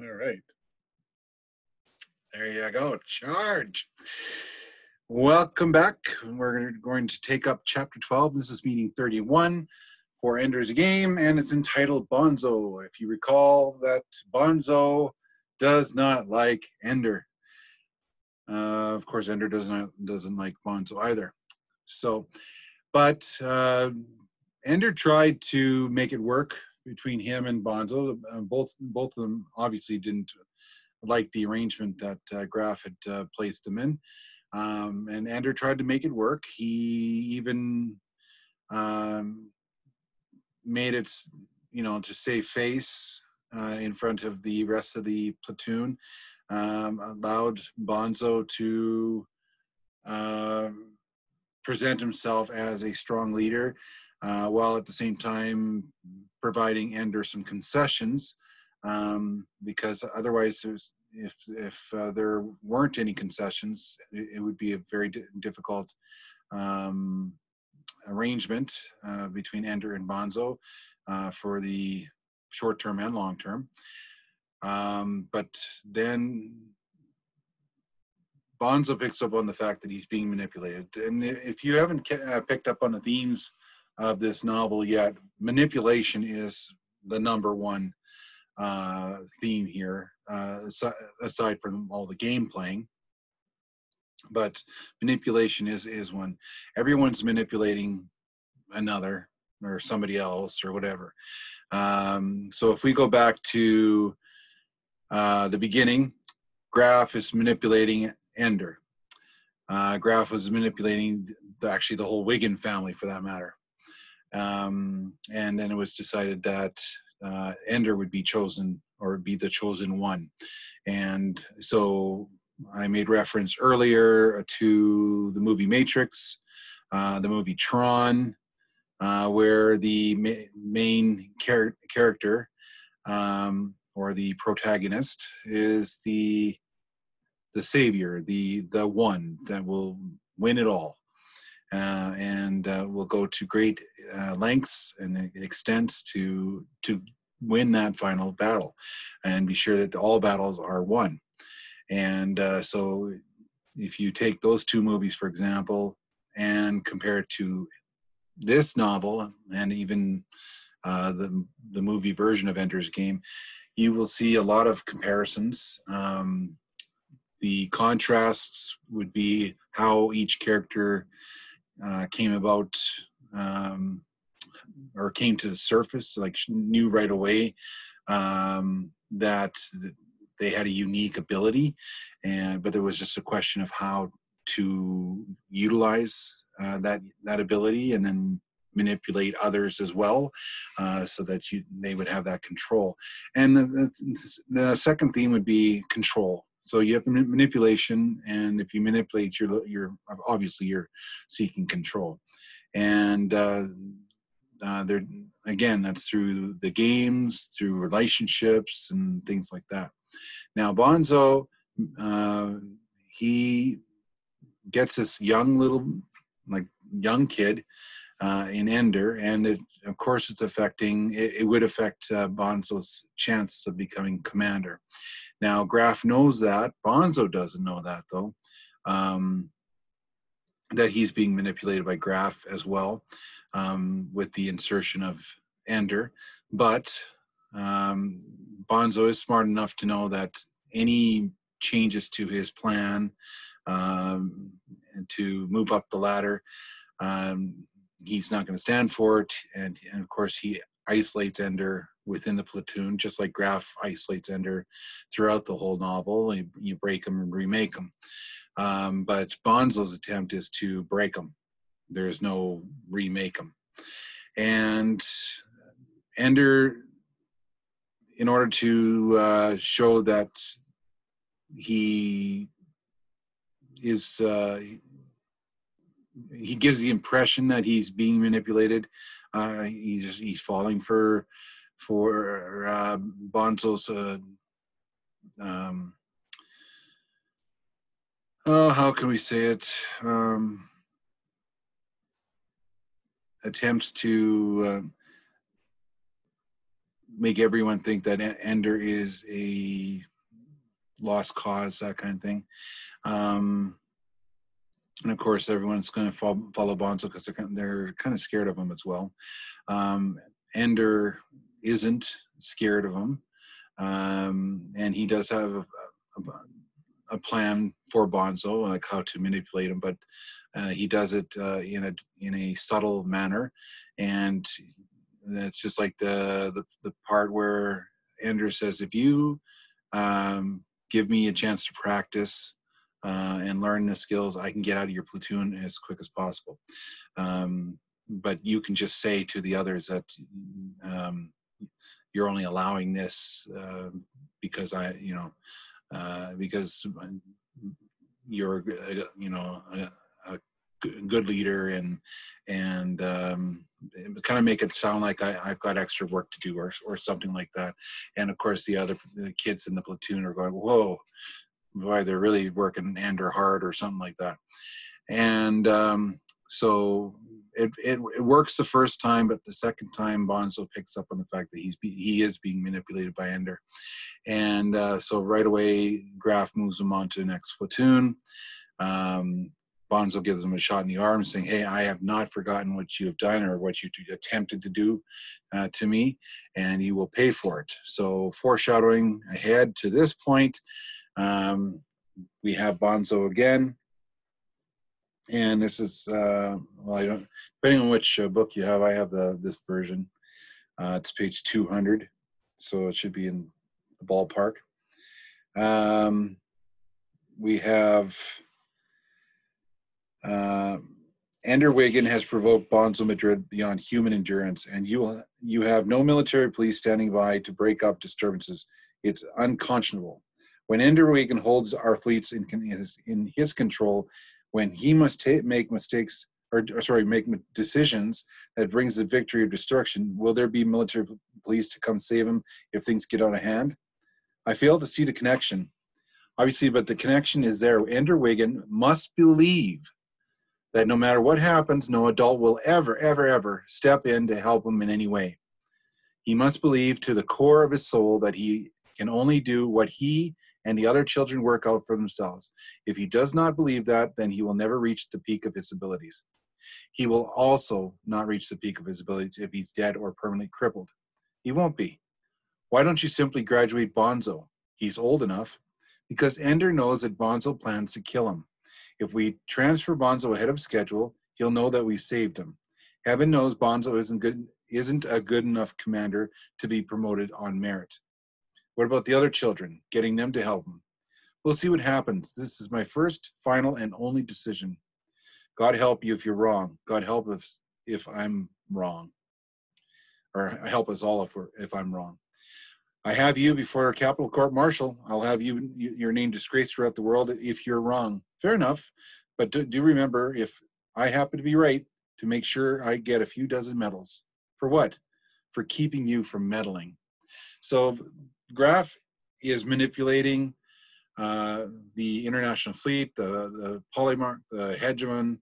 All right. There you go. Charge. Welcome back. We're going to take up Chapter 12. This is meeting 31 for Ender's Game, and it's entitled Bonzo. If you recall that Bonzo does not like Ender. Of course, Ender doesn't like Bonzo either. So, but Ender tried to make it work between him and Bonzo. Both of them obviously didn't like the arrangement that Graf had placed them in. And Ender tried to make it work. He even made it, to save face in front of the rest of the platoon, allowed Bonzo to present himself as a strong leader, while at the same time providing Ender some concessions, because otherwise, if there weren't any concessions, it would be a very difficult arrangement between Ender and Bonzo for the short term and long term. But then Bonzo picks up on the fact that he's being manipulated. And if you haven't picked up on the themes of this novel yet, manipulation is the number one theme here, aside from all the game playing. But manipulation is one. Everyone's manipulating another or somebody else or whatever. So if we go back to the beginning, Graf is manipulating Ender. Graf was manipulating actually the whole Wigan family, for that matter. And then it was decided that Ender would be chosen, or be the chosen one. And so I made reference earlier to the movie Matrix, the movie Tron, where the main character, or the protagonist, is the savior, the one that will win it all, and will go to great lengths and extents to win that final battle, and be sure that all battles are won. And so if you take those two movies, for example, and compare it to this novel, and even the movie version of Ender's Game, you will see a lot of comparisons. The contrasts would be how each character came about, or came to the surface, like knew right away that they had a unique ability, but it was just a question of how to utilize that ability, and then manipulate others as well, so that they would have that control. And the second theme would be control. So you have manipulation, and if you manipulate, you're obviously seeking control. And there again, that's through the games, through relationships, and things like that. Now Bonzo, he gets this young kid in Ender, and of course it would affect Bonzo's chances of becoming commander. Now Graf knows that. Bonzo doesn't know that, though, that he's being manipulated by Graf as well, with the insertion of Ender. But Bonzo is smart enough to know that any changes to his plan, to move up the ladder, he's not going to stand for it. And of course, he isolates Ender within the platoon, just like Graf isolates Ender throughout the whole novel. You break him and remake him. But Bonzo's attempt is to break him. There's no remake him. And Ender, in order to show that he is, he gives the impression that he's being manipulated. He's falling for Bonzo's how can we say it? Attempts to make everyone think that Ender is a lost cause, that kind of thing. And of course, everyone's going to follow Bonzo because they're kind of scared of him as well. Ender isn't scared of him, and he does have a plan for Bonzo, like how to manipulate him, but he does it in a subtle manner, and that's just like the part where Ender says, "If you give me a chance to practice and learn the skills, I can get out of your platoon as quick as possible. But you can just say to the others that you're only allowing this because because you're a good leader, and kind of make it sound like I've got extra work to do or something like that." And of course, the kids in the platoon are going, "Whoa, boy, they're really working Ender hard," or something like that. And so it works the first time, but the second time Bonzo picks up on the fact that he is being manipulated by Ender. And so right away, Graf moves him on to the next platoon. Bonzo gives him a shot in the arm, saying, "Hey, I have not forgotten what you have done or what you attempted to do to me, and you will pay for it." So foreshadowing ahead to this point, we have Bonzo again. And this is, depending on which book you have, I have this version. It's page 200, so it should be in the ballpark. We have Ender Wiggin has provoked Bonzo Madrid beyond human endurance, and you have no military police standing by to break up disturbances. It's unconscionable. When Ender Wiggin holds our fleets in his control, when he must make decisions that brings the victory or destruction, will there be military police to come save him if things get out of hand? I fail to see the connection. Obviously, but the connection is there. Ender Wiggin must believe that no matter what happens, no adult will ever, ever, ever step in to help him in any way. He must believe to the core of his soul that he can only do what he and the other children work out for themselves. If he does not believe that, then he will never reach the peak of his abilities. He will also not reach the peak of his abilities if he's dead or permanently crippled. He won't be. Why don't you simply graduate Bonzo? He's old enough. Because Ender knows that Bonzo plans to kill him. If we transfer Bonzo ahead of schedule, he'll know that we've saved him. Heaven knows Bonzo isn't a good enough commander to be promoted on merit. What about the other children? Getting them to help him? We'll see what happens. This is my first, final, and only decision. God help you if you're wrong. God help us if I'm wrong. Or help us all if I'm wrong. I have you before a capital court martial. I'll have your name disgraced throughout the world if you're wrong. Fair enough. But do remember, if I happen to be right, to make sure I get a few dozen medals. For what? For keeping you from meddling. So Graf is manipulating the international fleet, the polymarch, the hegemon.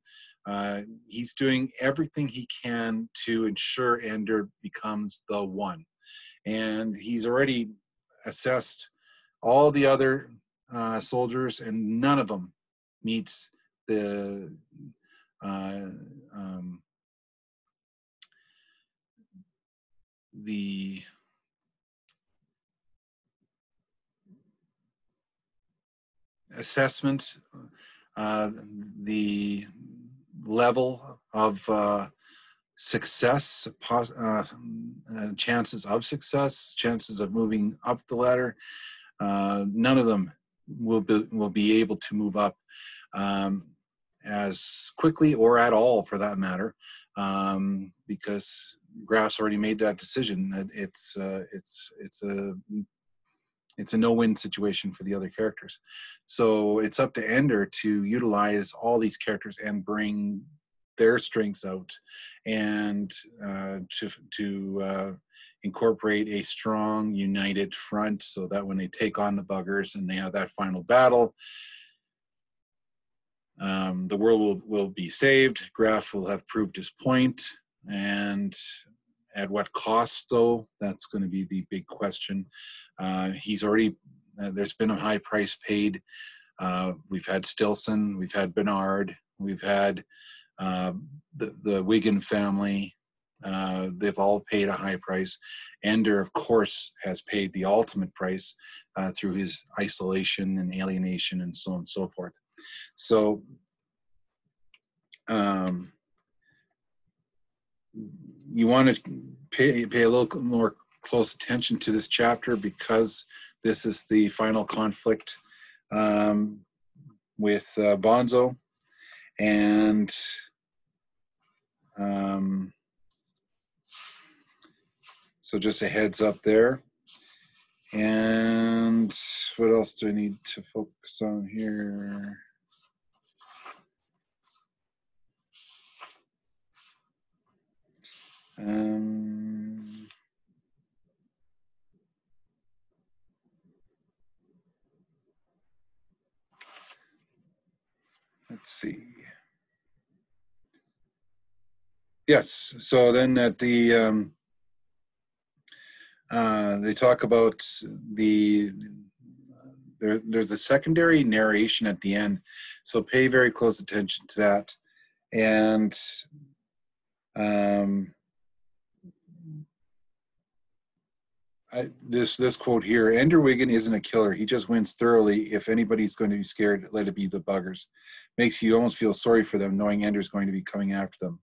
He's doing everything he can to ensure Ender becomes the one. And he's already assessed all the other soldiers, and none of them meets the assessment, the level of success, chances of success, chances of moving up the ladder. None of them will be able to move up as quickly or at all, for that matter, because Graf's already made that decision. It's a no-win situation for the other characters. So it's up to Ender to utilize all these characters and bring their strengths out, and to incorporate a strong, united front, so that when they take on the buggers and they have that final battle, the world will be saved. Graf will have proved his point, and At what cost, though? That's going to be the big question. He's already, there's been a high price paid. We've had Stilson, we've had Bernard, we've had the Wigan family. They've all paid a high price. Ender, of course, has paid the ultimate price through his isolation and alienation and so on and so forth. So you want to pay a little more close attention to this chapter, because this is the final conflict with Bonzo. And so just a heads up there. And what else do I need to focus on here? Let's see. Yes, so then at the they talk about there's a secondary narration at the end, so pay very close attention to that. And this quote here: Ender Wiggin isn't a killer. He just wins thoroughly. If anybody's going to be scared, let it be the buggers. Makes you almost feel sorry for them, knowing Ender's going to be coming after them.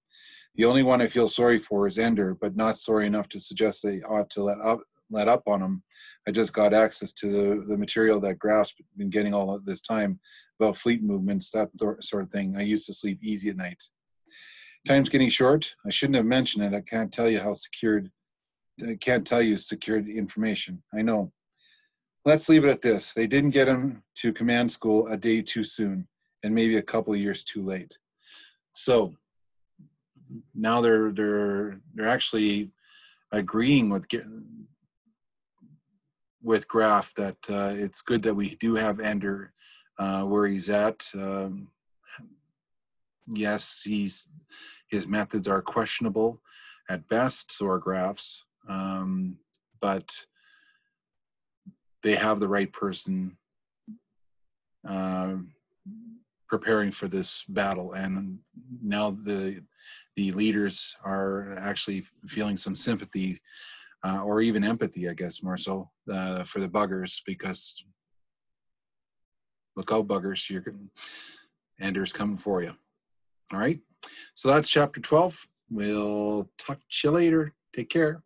The only one I feel sorry for is Ender, but not sorry enough to suggest they ought to let up on him. I just got access to the material that Graf's been getting all of this time about fleet movements, that sort of thing. I used to sleep easy at night. Time's getting short. I shouldn't have mentioned it. I can't tell you secured information. I know. Let's leave it at this. They didn't get him to command school a day too soon, and maybe a couple of years too late. So now they're actually agreeing with Graf that it's good that we do have Ender where he's at. Yes, his methods are questionable at best, so are Graf's, but they have the right person preparing for this battle, and now the leaders are actually feeling some sympathy or even empathy, I guess, more so for the buggers, because look out, buggers, Ender's coming for you. All right, so that's chapter 12. We'll talk to you later. Take care.